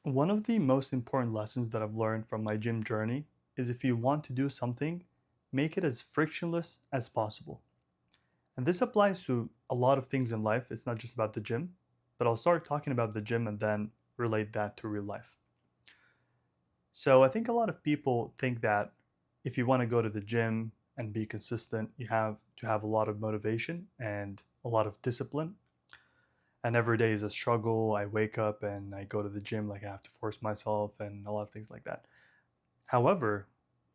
One of the most important lessons that I've learned from my gym journey is if you want to do something, make it as frictionless as possible. And this applies to a lot of things in life. It's not just about the gym, but I'll start talking about the gym and then relate that to real life. So I think a lot of people think that if you want to go to the gym and be consistent, you have to have a lot of motivation and a lot of discipline. And every day is a struggle. I wake up and I go to the gym, like I have to force myself and a lot of things like that. However,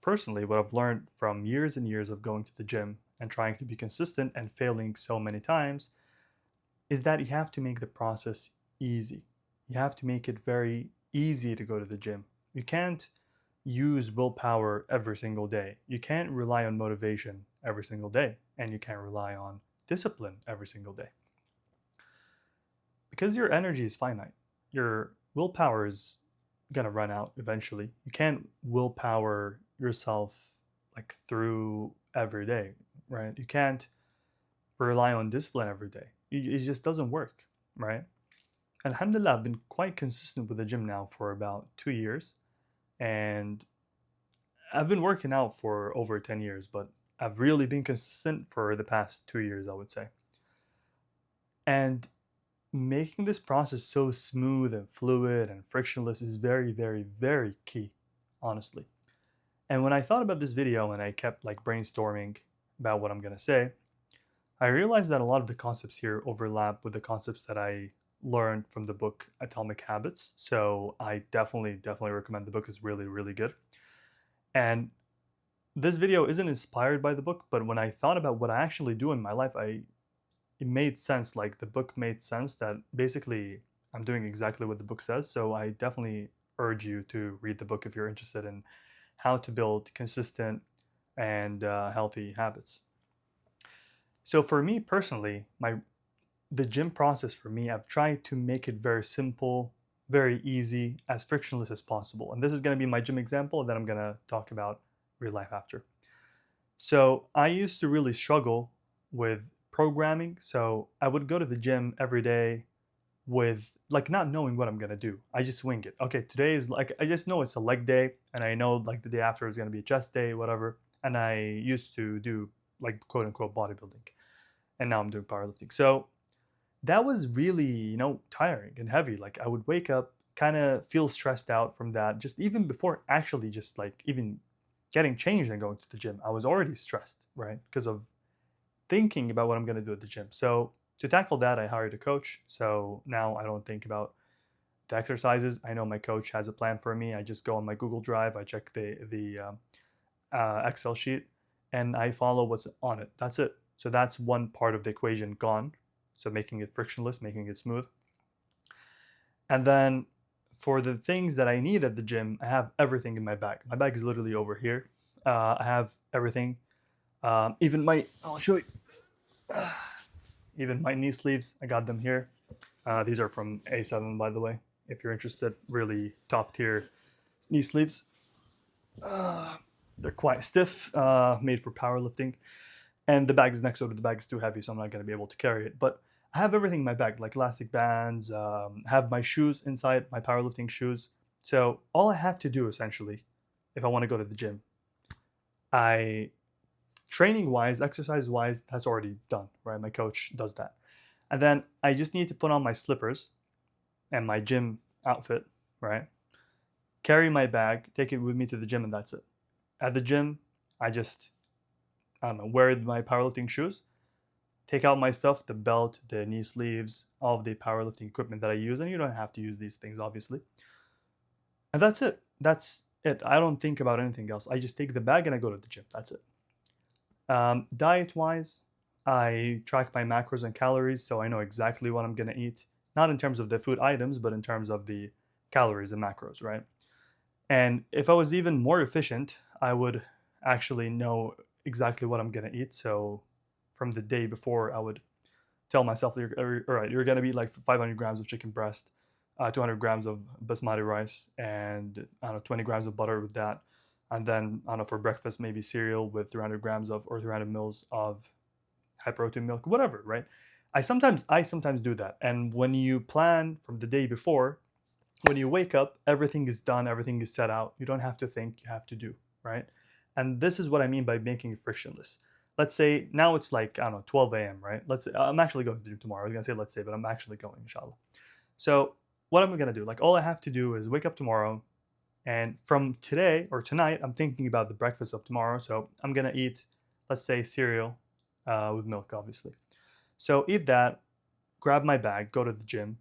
personally, what I've learned from years and years of going to the gym and trying to be consistent and failing so many times is that you have to make the process easy. You have to make it very easy to go to the gym. You can't use willpower every single day. You can't rely on motivation every single day, and you can't rely on discipline every single day. Because your energy is finite, your willpower is gonna run out eventually. You can't willpower yourself like through every day, right? You can't rely on discipline every day. It just doesn't work, right? And alhamdulillah, I've been quite consistent with the gym now for about 2 years. And I've been working out for over 10 years, but I've really been consistent for the past 2 years, I would say. And making this process so smooth and fluid and frictionless is very, very, very key, honestly. And when I thought about this video and I kept like brainstorming about what I'm going to say, I realized that a lot of the concepts here overlap with the concepts that I learned from the book Atomic Habits. So I definitely recommend the book. Is really, really good. And this video isn't inspired by the book, but when I thought about what I actually do in my life, it made sense. Like the book made sense that basically I'm doing exactly what the book says. So I definitely urge you to read the book if you're interested in how to build consistent and healthy habits. So for me personally, the gym process for me, I've tried to make it very simple, very easy, as frictionless as possible. And this is going to be my gym example, and then I'm going to talk about real life after. So I used to really struggle with programming. So I would go to the gym every day with like not knowing what I'm gonna do. I just wing it. Okay, today is like I just know it's a leg day, and I know like the day after is gonna be a chest day, whatever. And I used to do like quote unquote bodybuilding, and now I'm doing powerlifting. So that was really tiring and heavy. Like I would wake up, kind of feel stressed out from that. Just even before actually just like even getting changed and going to the gym, I was already stressed, right? Because of thinking about what I'm going to do at the gym. So to tackle that, I hired a coach. So now I don't think about the exercises. I know my coach has a plan for me. I just go on my Google Drive, I check the Excel sheet, and I follow what's on it. That's it. So that's one part of the equation gone. So making it frictionless, making it smooth. And then for the things that I need at the gym, I have everything in my bag. My bag is literally over here. I have everything. Even my, I'll show you. Even my knee sleeves, I got them here. These are from A7, by the way. If you're interested, really top tier knee sleeves. They're quite stiff, made for powerlifting. And the bag is next to it. The bag is too heavy, so I'm not going to be able to carry it. But I have everything in my bag, like elastic bands, have my shoes inside, my powerlifting shoes. So all I have to do essentially, if I want to go to the gym, I training wise, exercise wise, that's already done, right? My coach does that. And then I just need to put on my slippers and my gym outfit, right? Carry my bag, take it with me to the gym, and that's it. At the gym, I don't know, wear my powerlifting shoes, take out my stuff, the belt, the knee sleeves, all of the powerlifting equipment that I use. And you don't have to use these things, obviously. And that's it. That's it. I don't think about anything else. I just take the bag and I go to the gym. That's it. Diet wise, I track my macros and calories, so I know exactly what I'm going to eat. Not in terms of the food items, but in terms of the calories and macros, right? And if I was even more efficient, I would actually know exactly what I'm going to eat. So from the day before, I would tell myself, all right, you're going to eat like 500 grams of chicken breast, 200 grams of basmati rice, and I don't know, 20 grams of butter with that. And then, I don't know, for breakfast, maybe cereal with 300 grams of, or 300 mils of high protein milk, whatever, right? I sometimes do that. And when you plan from the day before, When you wake up, everything is done, everything is set out. You don't have to think, you have to do, right? And this is what I mean by making it frictionless. Let's say now it's like, I don't know, 12 a.m., right? Let's say I'm actually going to do tomorrow. I was going to say let's say, but I'm actually going, inshallah. So what am I going to do? Like, all I have to do is wake up tomorrow, and from today or tonight, I'm thinking about the breakfast of tomorrow. So I'm going to eat, let's say, cereal with milk, obviously. So eat that, grab my bag, go to the gym,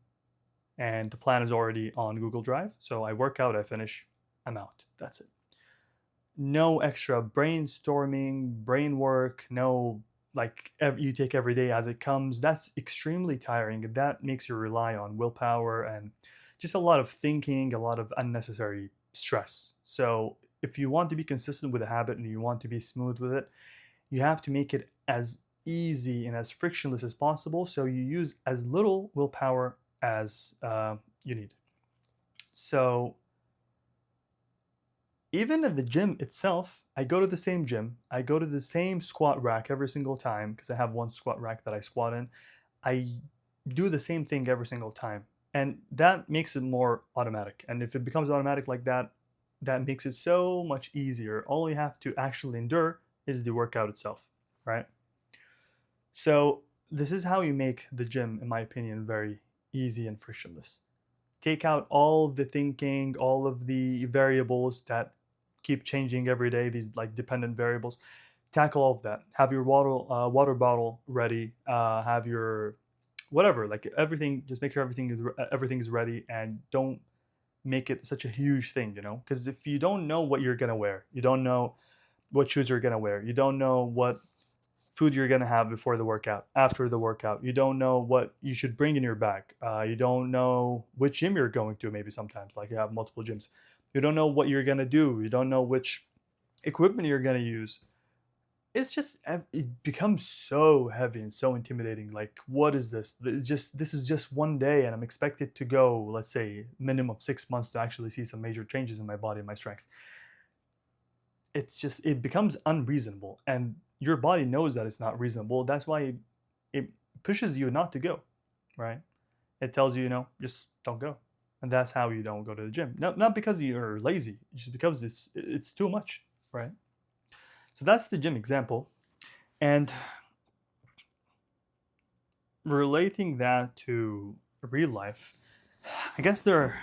and the plan is already on Google Drive. So I work out, I finish, I'm out. That's it. No extra brainstorming, brain work, no like you take every day as it comes. That's extremely tiring. That makes you rely on willpower and just a lot of thinking, a lot of unnecessary stress. So if you want to be consistent with a habit and you want to be smooth with it, you have to make it as easy and as frictionless as possible. So you use as little willpower as you need. So even at the gym itself, I go to the same gym. I go to the same squat rack every single time because I have one squat rack that I squat in. I do the same thing every single time. And that makes it more automatic. And if it becomes automatic like that, that makes it so much easier. All you have to actually endure is the workout itself, right? So this is how you make the gym, in my opinion, very easy and frictionless. Take out all of the thinking, all of the variables that keep changing every day, these like dependent variables. Tackle all of that. Have your water bottle ready. Have your whatever, like everything. Just make sure everything is ready, and don't make it such a huge thing. Because if you don't know what you're gonna wear, you don't know what shoes you're gonna wear, you don't know what food you're gonna have before the workout, after the workout. You don't know what you should bring in your bag. You don't know which gym you're going to. Maybe sometimes, like you have multiple gyms, you don't know what you're gonna do. You don't know which equipment you're gonna use. It's just it becomes so heavy and so intimidating. Like, what is this? This is just one day, and I'm expected to go, let's say, minimum of 6 months to actually see some major changes in my body and my strength. It becomes unreasonable, and your body knows that it's not reasonable. That's why it pushes you not to go, right? It tells you, just don't go. And that's how you don't go to the gym. No, not because you're lazy, just because it's too much, right? So that's the gym example. And relating that to real life, I guess there are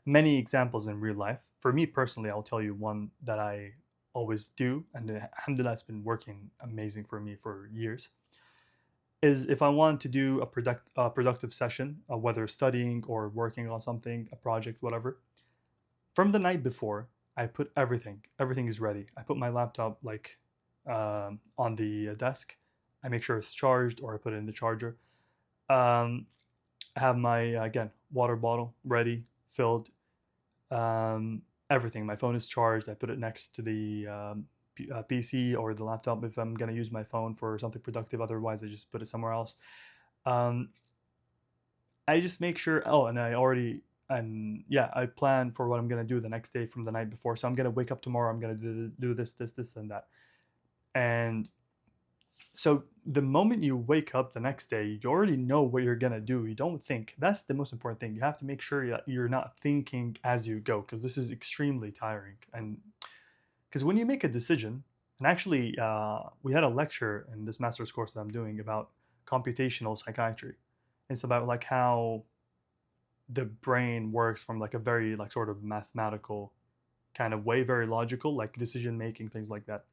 many examples in real life. For me personally, I'll tell you one that I always do, and alhamdulillah, it's been working amazing for me for years. Is if I want to do a productive session, whether studying or working on something, a project, whatever, from the night before, I put everything. Everything is ready. I put my laptop like on the desk. I make sure it's charged, or I put it in the charger. Um, I have my again water bottle ready, filled. Um, Everything. My phone is charged. I put it next to the PC or the laptop if I'm gonna use my phone for something productive. Otherwise, I just put it somewhere else. Um, I just make sure. Oh, and I plan for what I'm gonna do the next day from the night before. So I'm gonna wake up tomorrow. I'm gonna do this, and that. And so the moment you wake up the next day, you already know what you're gonna do. You don't think. That's the most important thing. You have to make sure that you're not thinking as you go, because this is extremely tiring. And because when you make a decision, and actually, we had a lecture in this master's course that I'm doing about computational psychiatry. It's about like how the brain works from like a very like sort of mathematical kind of way, very logical, like decision making, things like that.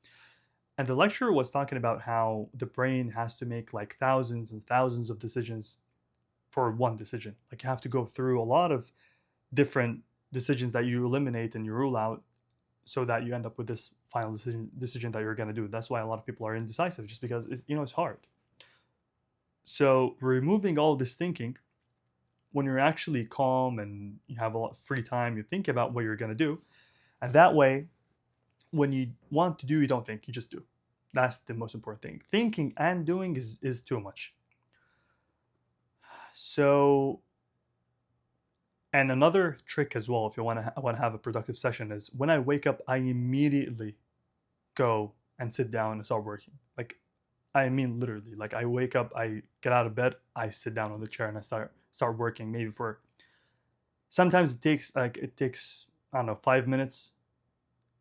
And the lecturer was talking about how the brain has to make like thousands and thousands of decisions for one decision. Like you have to go through a lot of different decisions that you eliminate and you rule out, so that you end up with this final decision that you're going to do. That's why a lot of people are indecisive, just because it's hard. So removing all this thinking, when you're actually calm and you have a lot of free time, you think about what you're going to do, and that way, when you want to do, you don't think, you just do. That's the most important thing. Thinking and doing is too much. So, and another trick as well, if you want to have a productive session, is when I wake up, I immediately go and sit down and start working. Like, I mean literally. Like, I wake up, I get out of bed, I sit down on the chair, and I start working, maybe for Sometimes it takes I don't know 5 minutes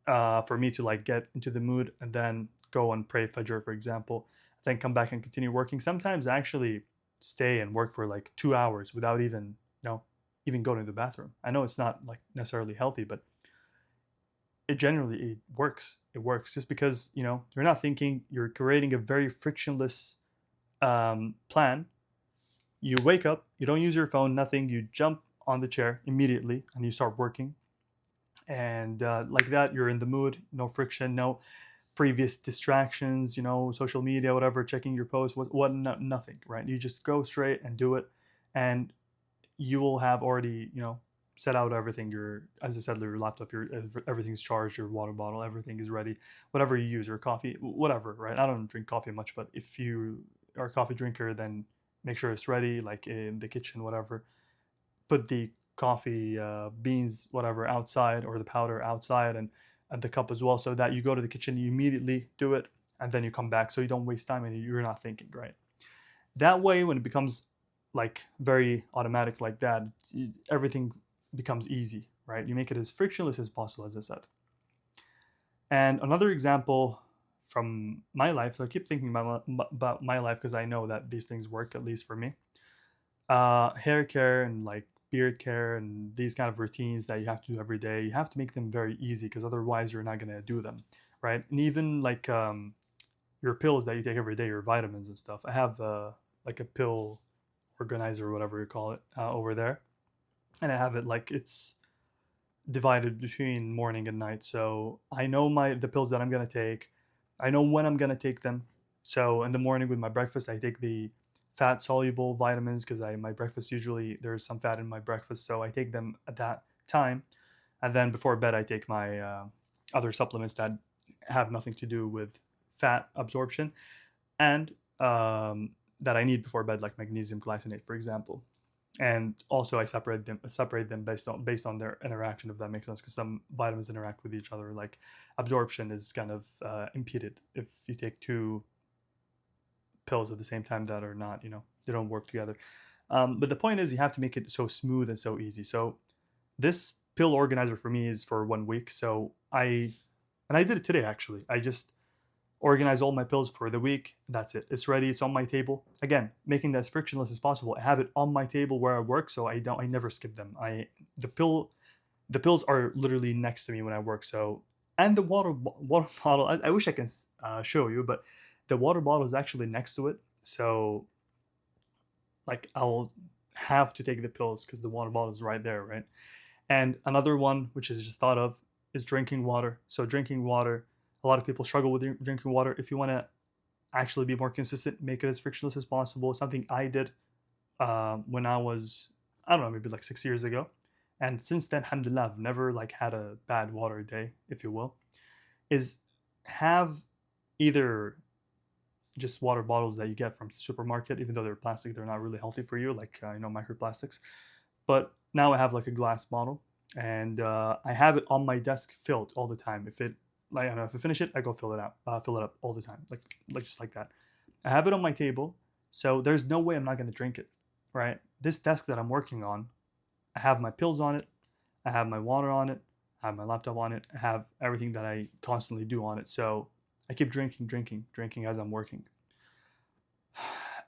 for me to like get into the mood and then go and pray Fajr, for example, then come back and continue working. Sometimes I actually stay and work for like 2 hours without even even going to the bathroom. I know it's not like necessarily healthy, but it works. It works just because you're not thinking. You're creating a very frictionless plan. You wake up, you don't use your phone, nothing. You jump on the chair immediately and you start working, and like that, you're in the mood. No friction, no previous distractions, social media, whatever, checking your posts, nothing, right? You just go straight and do it, and you will have already, set out everything. As I said, your laptop, everything's charged, your water bottle, everything is ready. Whatever you use, your coffee, whatever, right? I don't drink coffee much, but if you are a coffee drinker, then make sure it's ready, like in the kitchen, whatever. Put the coffee beans, whatever, outside, or the powder outside, and the cup as well, so that you go to the kitchen, you immediately do it, and then you come back, so you don't waste time and you're not thinking, right? That way, when it becomes like very automatic like that, everything becomes easy, right? You make it as frictionless as possible, as I said. And another example from my life, so I keep thinking about my life because I know that these things work, at least for me. Hair care and like beard care and these kind of routines that you have to do every day, you have to make them very easy because otherwise you're not going to do them, right? And even like your pills that you take every day, your vitamins and stuff. I have like a pill organizer or whatever you call it over there, and I have it like it's divided between morning and night. So I know the pills that I'm gonna take. I know when I'm gonna take them. So in the morning with my breakfast, I take the fat soluble vitamins because my breakfast usually there's some fat in my breakfast, so I take them at that time. And then before bed, I take my other supplements that have nothing to do with fat absorption and that I need before bed, like magnesium glycinate, for example. And also, I separate them based on their interaction, if that makes sense, because some vitamins interact with each other. Like absorption is kind of impeded if you take two pills at the same time that are not, they don't work together. But the point is, you have to make it so smooth and so easy. So this pill organizer for me is for 1 week. So I did it today actually. I just organize all my pills for the week. That's it. It's ready. It's on my table. Again, making that as frictionless as possible. I have it on my table where I work, so I never skip them. The pills are literally next to me when I work. So, and the water bottle. I wish I can show you, but the water bottle is actually next to it. So like I'll have to take the pills because the water bottle is right there, right? And another one, which is just thought of, is drinking water. So drinking water, a lot of people struggle with drinking water. If you want to actually be more consistent, make it as frictionless as possible. Something I did when I was, I don't know, maybe like 6 years ago. And since then, alhamdulillah, I've never like had a bad water day, if you will, is have either just water bottles that you get from the supermarket, even though they're plastic, they're not really healthy for you, like microplastics. But now I have like a glass bottle, and I have it on my desk filled all the time. If it like I don't know if I finish it, I go fill it up all the time, like just like that. I have it on my table, so there's no way I'm not gonna drink it, right? This desk that I'm working on, I have my pills on it, I have my water on it, I have my laptop on it, I have everything that I constantly do on it. So I keep drinking as I'm working.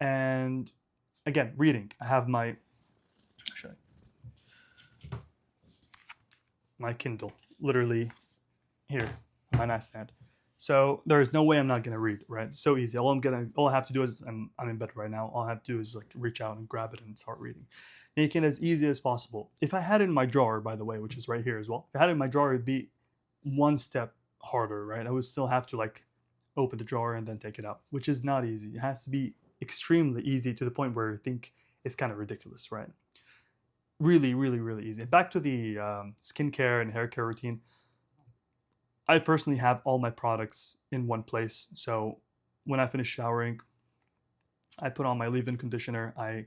And again, reading. I have my Kindle literally here on my nightstand. So there is no way I'm not gonna read, right? It's so easy. All I have to do is I'm in bed right now. All I have to do is like reach out and grab it and start reading. Make it as easy as possible. If I had it in my drawer, by the way, which is right here as well, if I had it in my drawer, it'd be one step harder, right? I would still have to like open the drawer and then take it out, which is not easy. It has to be extremely easy to the point where I think it's kind of ridiculous, right? Really, really, really easy. Back to the skincare and hair care routine. I personally have all my products in one place. So when I finish showering, I put on my leave-in conditioner. I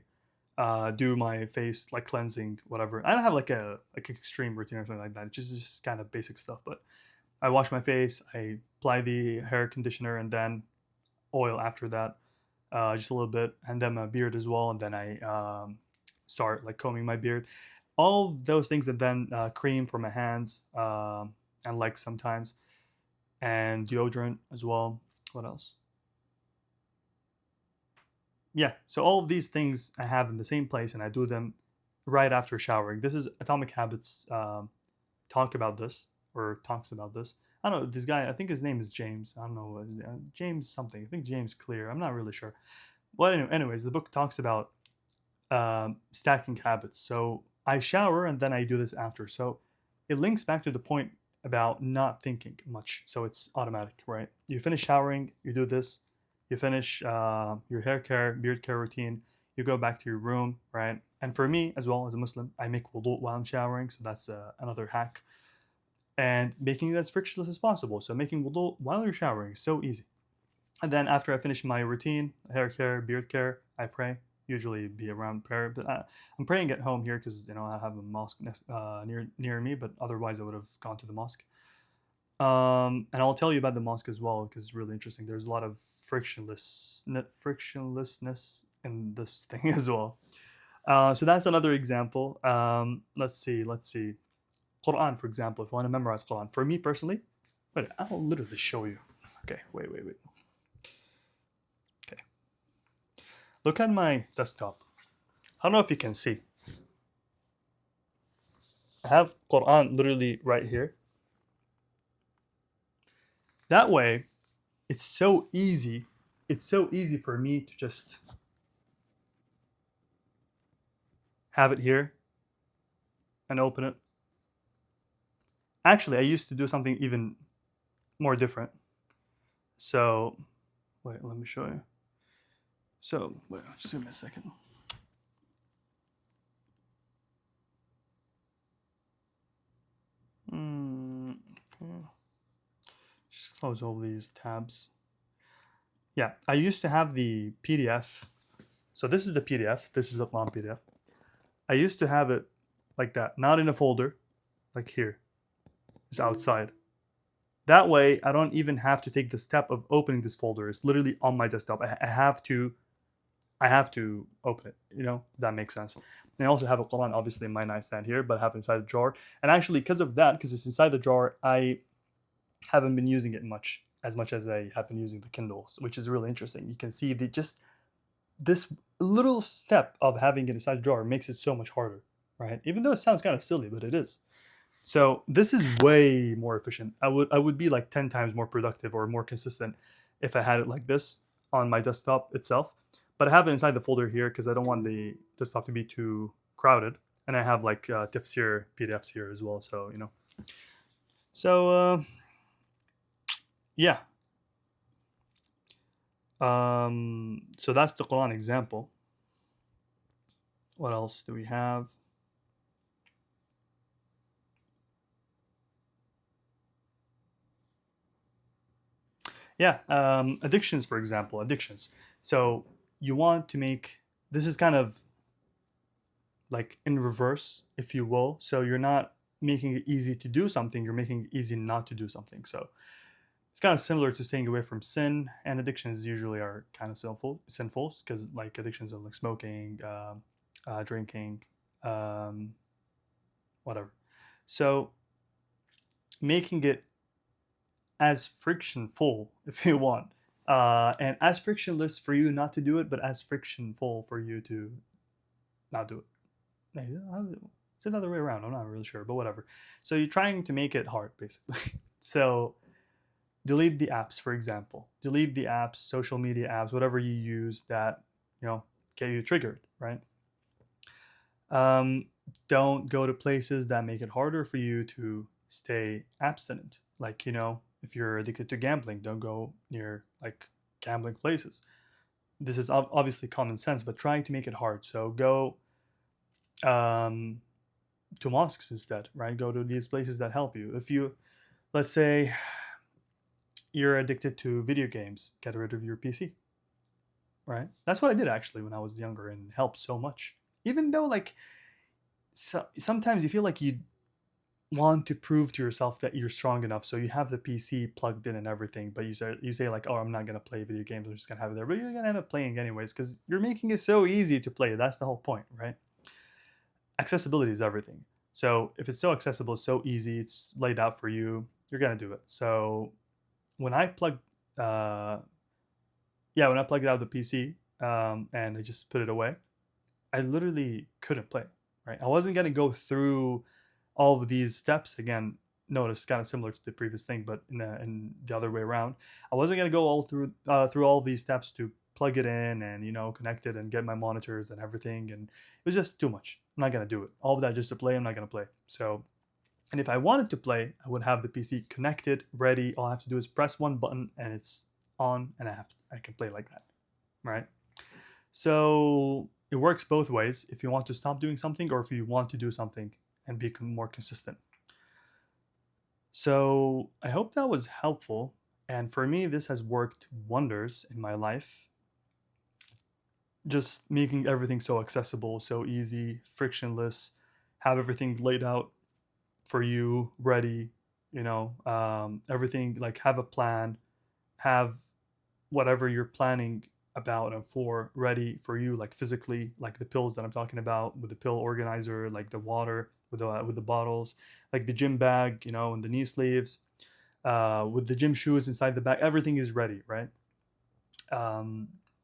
do my face like cleansing, whatever. I don't have like extreme routine or something like that. It's just kind of basic stuff. But I wash my face. I apply the hair conditioner and then oil after that, just a little bit, and then my beard as well. And then I start like combing my beard. all of those things, and then cream for my hands and legs sometimes, and deodorant as well. What else? Yeah, so all of these things I have in the same place, and I do them right after showering. This is Atomic Habits talk about this, or talks about this. I don't know this guy. I think his name is James. I don't know James something. I think James Clear. I'm not really sure. Well, anyways, the book talks about stacking habits. So I shower and then I do this after. So it links back to the point about not thinking much. So it's automatic, right? You finish showering, you do this, you finish your hair care, beard care routine, you go back to your room, right? And for me, as well as a Muslim, I make wudu while I'm showering. So that's another hack. And making it as frictionless as possible. So making wudu while you're showering is so easy. And then after I finish my routine, hair care, beard care, I pray. Usually be around prayer, but I'm praying at home here because I have a mosque near me. But otherwise, I would have gone to the mosque. And I'll tell you about the mosque as well because it's really interesting. There's a lot of frictionlessness in this thing as well. So that's another example. Let's see. Quran, for example, if you want to memorize Quran. For me personally, but I'll literally show you. Okay, wait. Okay, look at my desktop. I don't know if you can see. I have Quran literally right here. That way, it's so easy. It's so easy for me to just have it here and open it. Actually, I used to do something even more different. So, wait, let me show you. So, wait, just give me a second. Just close all these tabs. Yeah, I used to have the PDF. So this is the PDF. This is a long PDF. I used to have it like that, not in a folder, like here. It's outside. That way, I don't even have to take the step of opening this folder. It's literally on my desktop. I have to open it. That makes sense. And I also have a Quran, obviously, in my nightstand here, but I have it inside the drawer. And actually, because of that, because it's inside the drawer, I haven't been using it as much as I have been using the Kindles, which is really interesting. You can see this little step of having it inside the drawer makes it so much harder, right? Even though it sounds kind of silly, but it is. So this is way more efficient. I would be like 10 times more productive or more consistent if I had it like this on my desktop itself. But I have it inside the folder here because I don't want the desktop to be too crowded. And I have like tafsir PDFs here as well. So, So, yeah. So that's the Quran example. What else do we have? Yeah, addictions, for example, addictions. So you want to make this is kind of like in reverse, if you will. So you're not making it easy to do something, you're making it easy not to do something. So it's kind of similar to staying away from sin, and addictions usually are kind of sinful because like addictions are like smoking, drinking, um, whatever. So making it as frictionful if you want, and as frictionless for you not to do it, but as frictionful for you to not do it. It's another way around. I'm not really sure, but whatever. So you're trying to make it hard, basically. So delete the apps, for example. Delete the apps, social media apps, whatever you use that get you triggered, right? Don't go to places that make it harder for you to stay abstinent. Like, if you're addicted to gambling, don't go near like gambling places. This is obviously common sense, but trying to make it hard. So go to mosques instead, right? Go to these places that help you. If you, let's say, you're addicted to video games, get rid of your PC, right? That's what I did actually when I was younger, and it helped so much. Even though, like, sometimes you feel like you want to prove to yourself that you're strong enough, so you have the PC plugged in and everything, but you say like, oh, I'm not gonna play video games, I'm just gonna have it there, but you're gonna end up playing anyways because you're making it so easy to play. That's the whole point, right? accessibility is everything. So if it's so accessible, so easy, it's laid out for you, you're gonna do it. So when I plugged, uh, yeah, when I plugged it out of the PC and I just put it away, I literally couldn't play. Right, I wasn't gonna go through all of these steps again. Notice kind of similar to the previous thing, but in the other way around. I wasn't gonna go all through all of these steps to plug it in and connect it and get my monitors and everything, and it was just too much. I'm not gonna do it. All of that just to play. I'm not gonna play. So, and if I wanted to play, I would have the PC connected, ready. All I have to do is press one button and it's on, and I can play like that, right? So it works both ways. If you want to stop doing something or if you want to do something and become more consistent. So I hope that was helpful. And for me, this has worked wonders in my life. Just making everything so accessible, so easy, frictionless, have everything laid out for you, ready, everything, like have a plan, have whatever you're planning about and for ready for you, like physically, like the pills that I'm talking about with the pill organizer, like the water with the bottles, like the gym bag, and the knee sleeves, with the gym shoes inside the bag. Everything is ready, right?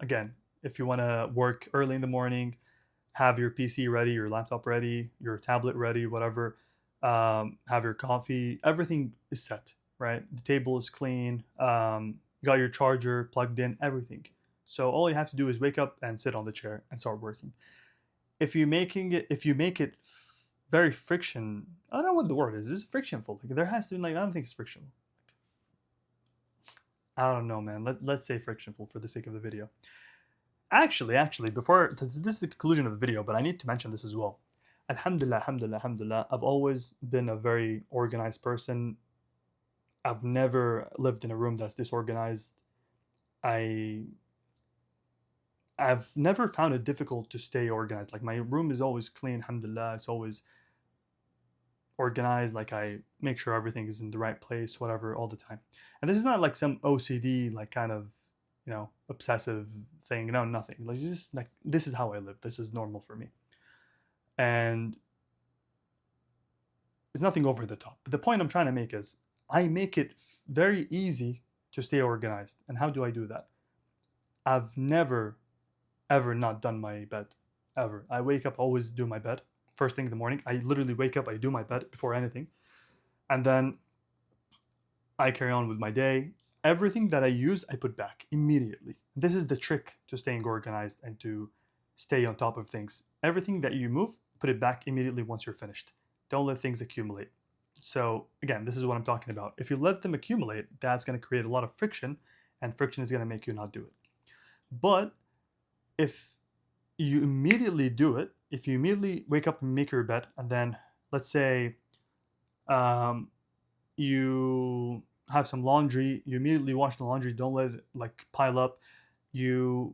Again, if you want to work early in the morning, have your PC ready, your laptop ready, your tablet ready, whatever. Have your coffee. Everything is set, right? The table is clean. You got your charger plugged in, everything. So all you have to do is wake up and sit on the chair and start working. If you make it very friction, I don't know what the word is. Is it frictionful? Like there has to be I don't think it's frictional. I don't know, man. Let's say frictionful for the sake of the video. Actually, before this is the conclusion of the video, but I need to mention this as well. Alhamdulillah, alhamdulillah, alhamdulillah. I've always been a very organized person. I've never lived in a room that's disorganized. I I've never found it difficult to stay organized. Like my room is always clean, alhamdulillah. It's always organized. Like I make sure everything is in the right place, whatever, all the time. And this is not like some OCD, like kind of, obsessive thing. No, nothing. Like just like this is how I live. This is normal for me. And it's nothing over the top. But the point I'm trying to make is I make it very easy to stay organized. And how do I do that? I've never ever not done my bed, ever. I wake up, always do my bed first thing in the morning. I literally wake up, I do my bed before anything, and then I carry on with my day. Everything that I use, I put back immediately. This is the trick to staying organized and to stay on top of things. Everything that you move, put it back immediately once you're finished. Don't let things accumulate. So again, this is what I'm talking about. If you let them accumulate, that's going to create a lot of friction, and friction is going to make you not do it. But if you immediately do it, if you immediately wake up and make your bed, and then let's say you have some laundry, you immediately wash the laundry, don't let it like pile up. I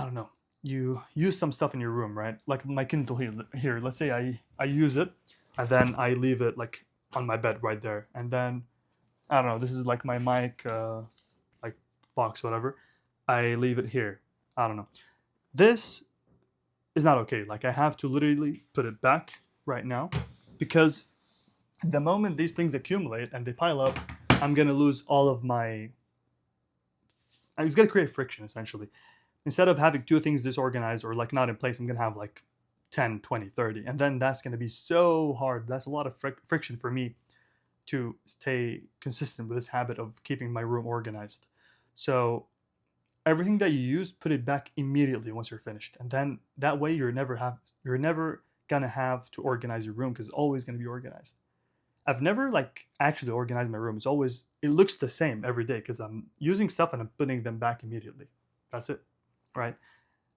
don't know, you use some stuff in your room, right? Like my Kindle here. Let's say I use it, and then I leave it like on my bed right there, and then I don't know. This is like my mic, like box, whatever. I leave it here. I don't know. This is not okay. Like I have to literally put it back right now, because the moment these things accumulate and they pile up, I'm gonna lose all of my. It's gonna create friction essentially. Instead of having two things disorganized or like not in place, I'm gonna have like 10, 20, 30, and then that's gonna be so hard. That's a lot of friction for me to stay consistent with this habit of keeping my room organized. So everything that you use, put it back immediately once you're finished, and then that way you're never gonna have to organize your room because it's always gonna be organized. I've never like actually organized my room. It looks the same every day because I'm using stuff and I'm putting them back immediately. That's it, right?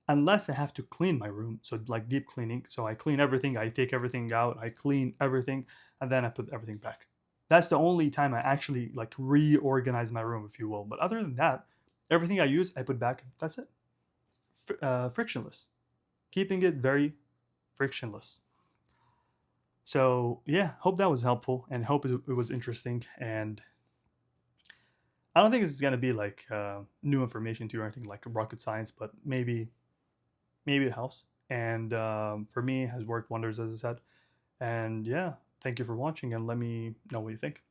Unless I have to clean my room, so like deep cleaning. So I clean everything, I take everything out, I clean everything, and then I put everything back. That's the only time I actually like reorganize my room, if you will. But other than that, everything I use, I put back. That's it. Frictionless. Keeping it very frictionless. So yeah, hope that was helpful and hope it was interesting. And I don't think it's gonna be like new information to you or anything like rocket science, but maybe it helps. and for me has worked wonders, as I said. And yeah, thank you for watching, and let me know what you think.